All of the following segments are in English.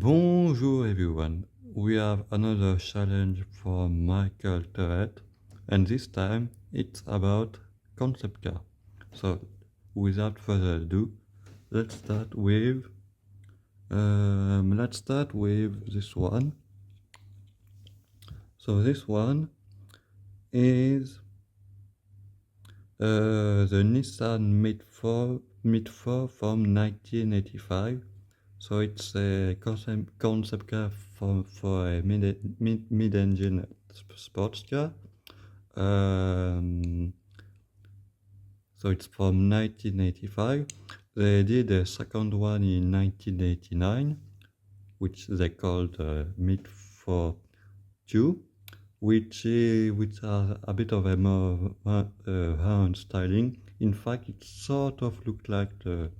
Bonjour everyone, we have another challenge from Michael Terret, and this time it's about concept car. So without further ado, let's start with this one. So this one is the Nissan Mid-4 from 1985. So it's a concept car for a mid-engine sports car. So it's from 1985. They did a second one in 1989, which they called Mid-4 2, which has a bit of a more round styling. In fact, it sort of looked like the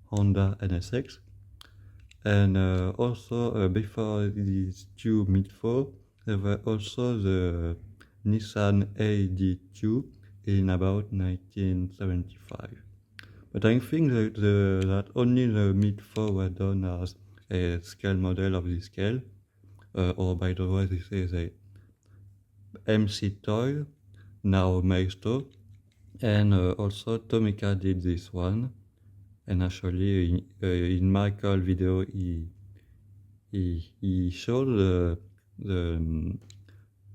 Honda NSX. And also before these two Mid-4, there were also the Nissan AD2 in about 1975. But I think that only the Mid-4 were done as a scale model of this scale. Or by the way, this is a MC Toy, now Maestro, and also Tomica did this one. And actually, in Michael video, he showed the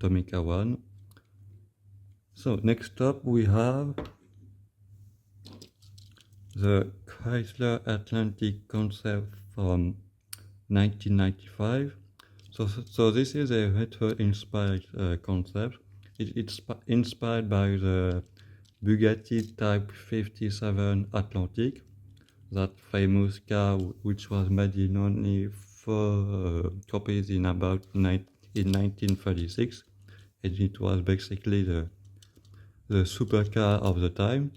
Tomica one. So next up we have the Chrysler Atlantic concept from 1995. So this is a retro-inspired concept. It's inspired by the Bugatti Type 57 Atlantic, that famous car which was made in only 4 copies in 1936, and it was basically the supercar of the time.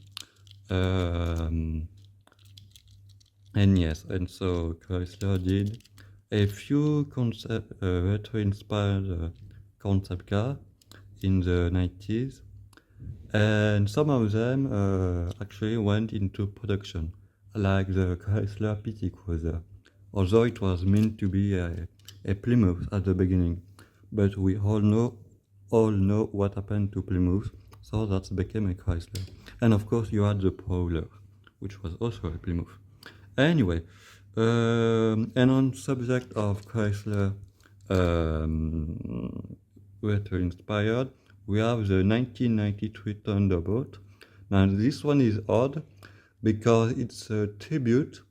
And so Chrysler did a few retro-inspired concept car in the 90s, and some of them actually went into production, like the Chrysler PT Cruiser, although it was meant to be a Plymouth at the beginning. But we all know what happened to Plymouth, so that became a Chrysler. And of course you had the Prowler, which was also a Plymouth. Anyway, and on subject of Chrysler retro-inspired, we have the 1993 Thunderbolt. Now this one is odd because it's a tribute,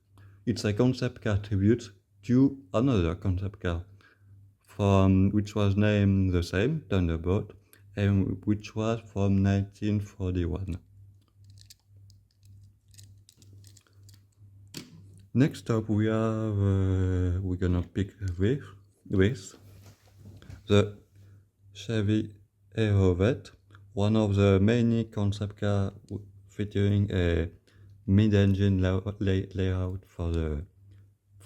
it's a concept car tribute to another concept car which was named the same, Thunderbolt, and which was from 1941. Next up we have, we're gonna pick with the Chevy Aerovette, one of the many concept cars featuring a mid-engine layout for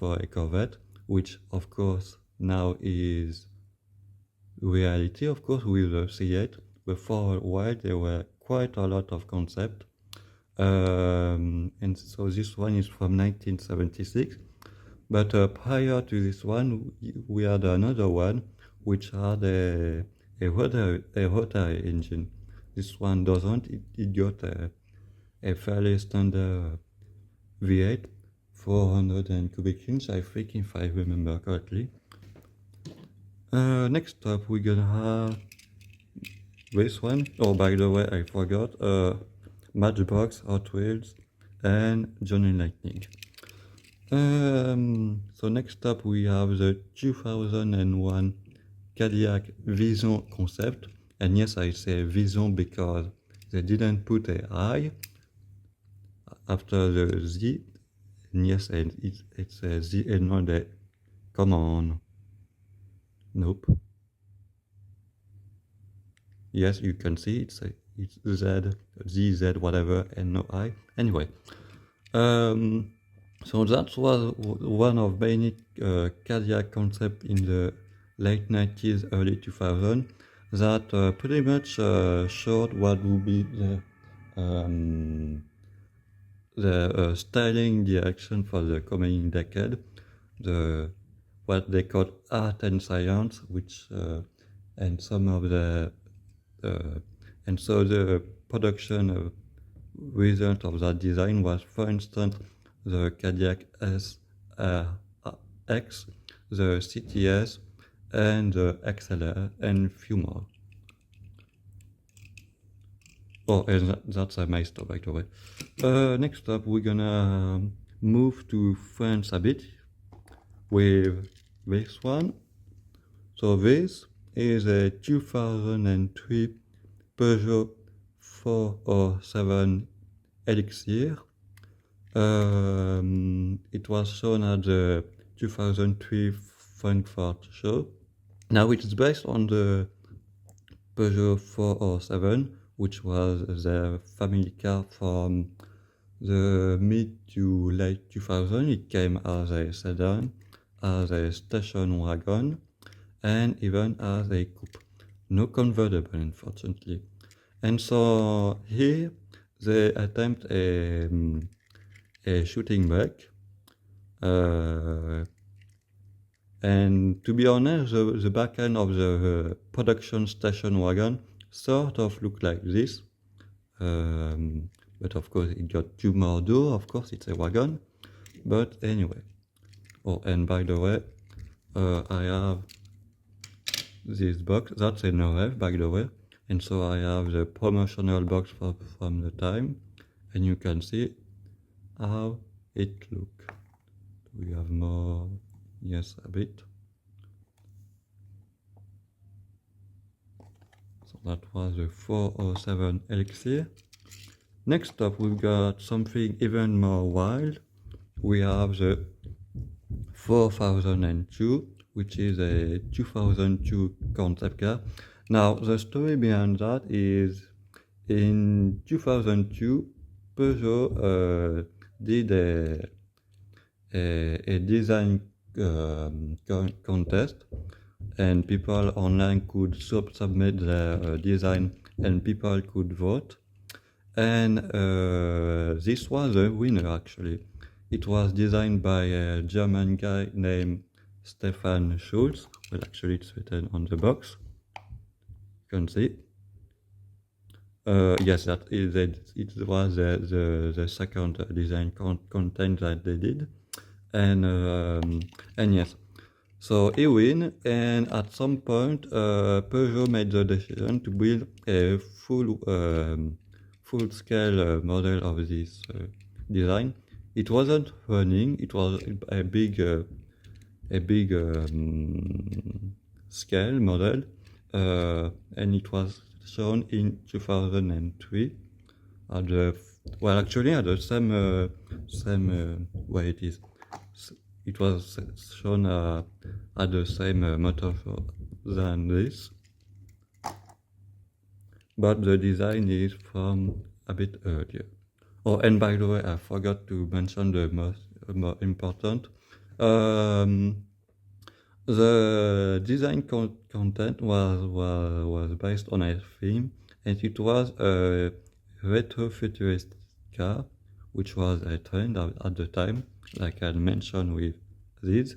a Corvette, which of course now is reality, of course, with the C8, but for a while there were quite a lot of concept. And so this one is from 1976, but prior to this one we had another one which had a rotary engine. This one doesn't, it got a fairly standard V8, 400 cubic inch, I think, if I remember correctly. Next up we're gonna have this one. Oh, by the way, I forgot, Matchbox, Hot Wheels, and Johnny Lightning. So next up we have the 2001 Cadillac Vision concept, and yes, I say Vision because they didn't put a I after the Z, and yes, and it's a Z and not a, come on, nope. Yes, you can see it's Z, Z, whatever, and no I. Anyway, so that was one of many Cadillac concepts in the late 90s, early 2000s that pretty much showed what would be the styling direction for the coming decade. The what they call art and science, which and some of the and so the production result of that design was, for instance, the Cadillac SX, the CTS, and the XLR, and few more. Oh, and that's a milestone, by the way. Next up, we're gonna move to France a bit with this one. So this is a 2003 Peugeot 407 Elixir. It was shown at the 2003 Frankfurt show. Now it's based on the Peugeot 407, which was the family car from the mid to late 2000. It came as a sedan, as a station wagon, and even as a coupe. No convertible, unfortunately. And so here they attempt a shooting brake. And to be honest, the back end of the production station wagon sort of looked like this. But of course it got 2 more doors, of course it's a wagon. But anyway. Oh, and by the way, I have this box, that's an OF by the way. And so I have the promotional box from the time. And you can see how it looks. We have more, yes, a bit. So that was the 407 Elixir. Next up, we've got something even more wild. We have the 4002, which is a 2002 concept car. Now, the story behind that is in 2002, Peugeot did a design contest, and people online could submit their design and people could vote. And this was a winner actually. It was designed by a German guy named Stefan Schulz. Well, actually it's written on the box. You can see. Yes, that is it was the second design content that they did. And yes, so he win, and at some point Peugeot made the decision to build a full-scale model of this design. It wasn't running, it was a big scale model, and it was shown in 2003 at the, well, actually at the same way it is. It was shown at the same motor show than this, but the design is from a bit earlier. Oh, and by the way, I forgot to mention the more important. The design content was based on a theme, and it was a retro-futurist car, which was a trend at the time, like I mentioned with this.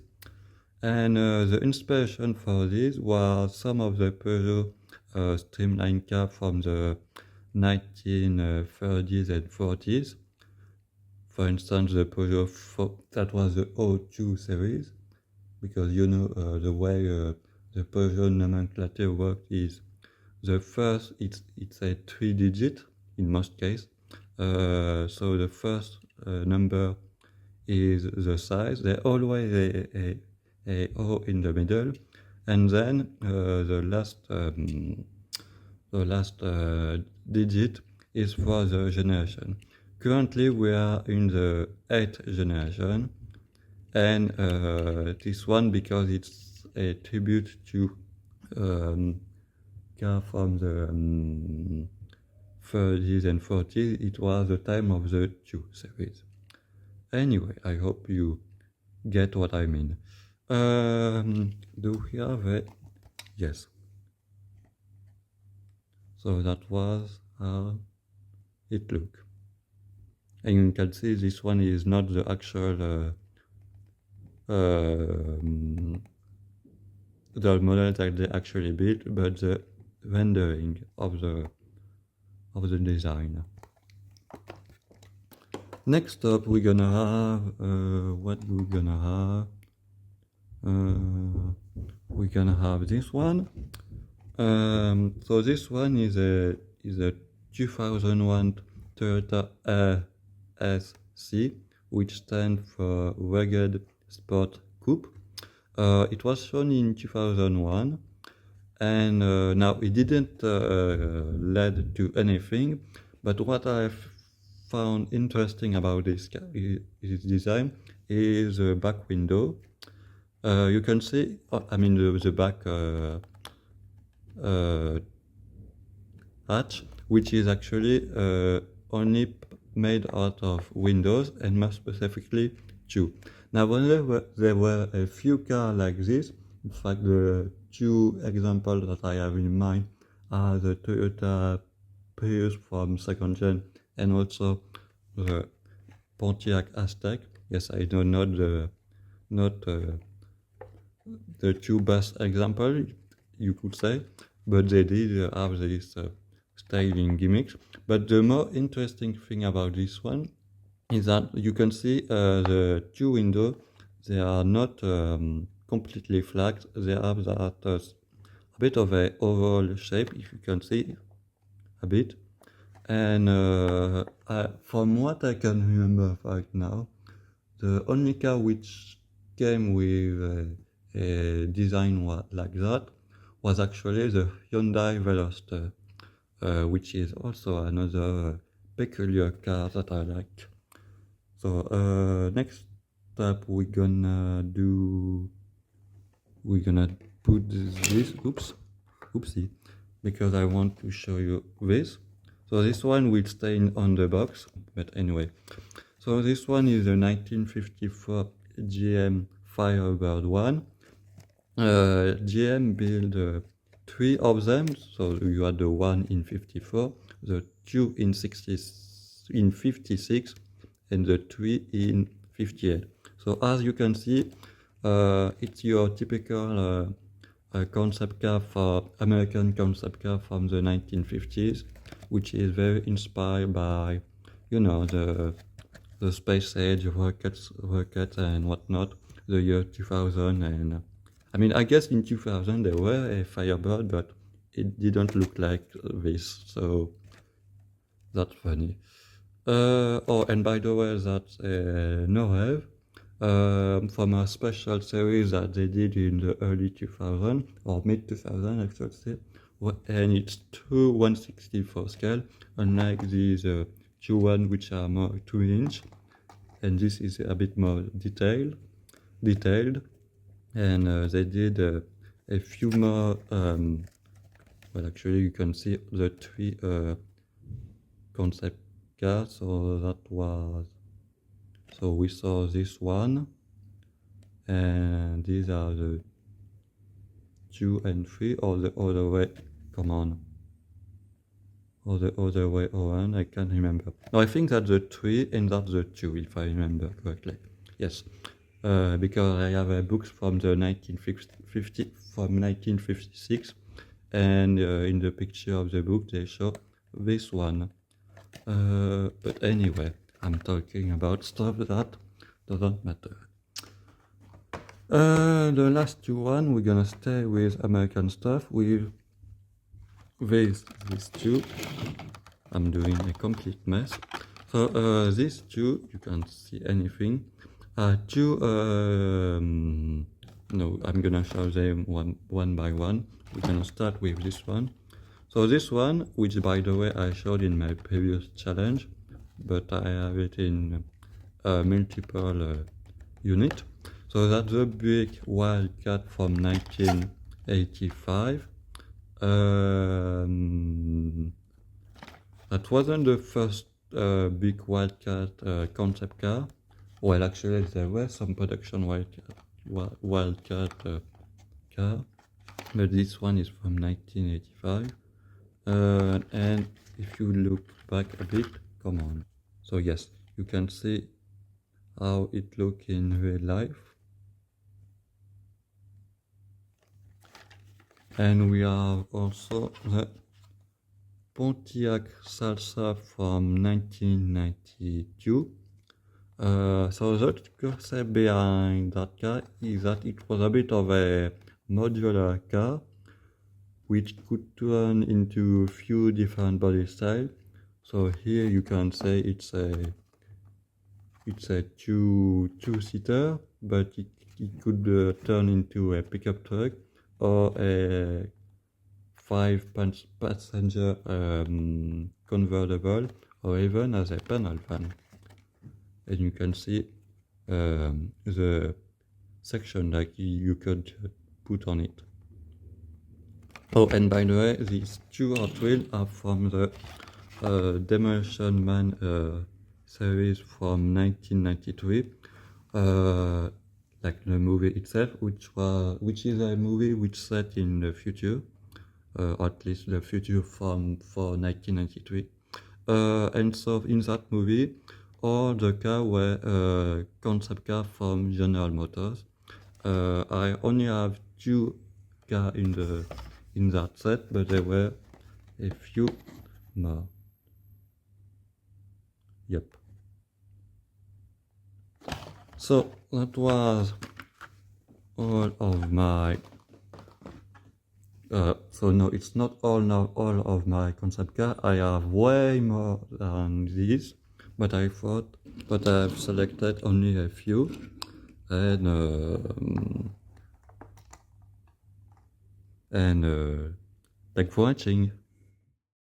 And the inspiration for this was some of the Peugeot streamline car from the 1930s and 40s. For instance, the Peugeot that was the O2 series, because you know the way the Peugeot nomenclature works is the first, it's a 3-digit in most cases. So the first number is the size. There's always a O in the middle, and then the last digit is for the generation. Currently we are in the 8th generation, and this one, because it's a tribute to car from the 30s and 40s, it was the time of the 2 series. Anyway, I hope you get what I mean. Do we have it? Yes. So that was how it looked. And you can see this one is not the actual the model that they actually built, but the rendering of the design. Next up, we're gonna have what we're gonna have. We're gonna have this one. So this one is a 2001 Toyota RSC, which stands for Rugged Sport Coupe. It was shown in 2001, and now it didn't lead to anything. But what I found interesting about this design is the back window. You can see, the back hatch, which is actually only made out of windows, and more specifically two. Now, there were a few cars like this. In fact, the two examples that I have in mind are the Toyota Prius from second gen, and also the Pontiac Aztek. Yes, I know, not the two best example, you could say, but they did have this styling gimmicks. But the more interesting thing about this one is that you can see the two windows, they are not completely flat. They have that a bit of a oval shape, if you can see a bit. And from what I can remember right now, the only car which came with a design like that was actually the Hyundai Veloster, which is also another peculiar car that I like. So next up we're gonna put this, oopsie, because I want to show you this. So this one will stay on the box, but anyway. So this one is a 1954 GM Firebird 1. GM built 3 of them, so you had the one in 54, the 2 in 56, and the 3 in 58. So as you can see, it's your typical concept car for American concept car from the 1950s, which is very inspired by, the space age, rockets and whatnot, the year 2000. And I guess in 2000 there were a Firebird, but it didn't look like this, so that's funny. And by the way, that's a Norev from a special series that they did in the early 2000 or mid 2000, I should say. And it's 2/164 scale, unlike these two ones which are more 2-inch, and this is a bit more detailed. And they did a few more. Well, actually, you can see the 3 concept cars. So we saw this one, and these are the 2 and 3, or the other way. Come on. Or the other way around, I can't remember. No, I think that's the 3 and that's the 2, if I remember correctly. Yes, because I have a book from the 1956, and in the picture of the book they show this one. But anyway, I'm talking about stuff that doesn't matter. The last two one, we're gonna stay with American stuff with these two. I'm doing a complete mess. So these two, you can't see anything. Two, no, I'm gonna show them one by one. We're gonna start with this one. So this one, which by the way I showed in my previous challenge, but I have it in multiple unit. So that's the big Wildcat from 1985. That wasn't the first big Wildcat concept car. Well, actually there were some production Wildcat car, but this one is from 1985. And if you look back a bit, come on. So yes, you can see how it looks in real life. And we have also the Pontiac Salsa from 1992. So the concept behind that car is that it was a bit of a modular car which could turn into a few different body styles. So here you can say it's a two-seater, but it could turn into a pickup truck or a passenger convertible, or even as a panel van. And you can see the section like you could put on it. Oh, and by the way, these two Hot Wheels are from the Demolition Man series from 1993, like the movie itself, which is a movie which set in the future, or at least the future for 1993. And so in that movie, all the cars were concept cars from General Motors. I only have two cars in that set, but there were a few more. Yep. So that was all of my. So no, it's not all of my concept car. I have way more than these, but I've selected only a few, and thanks for watching.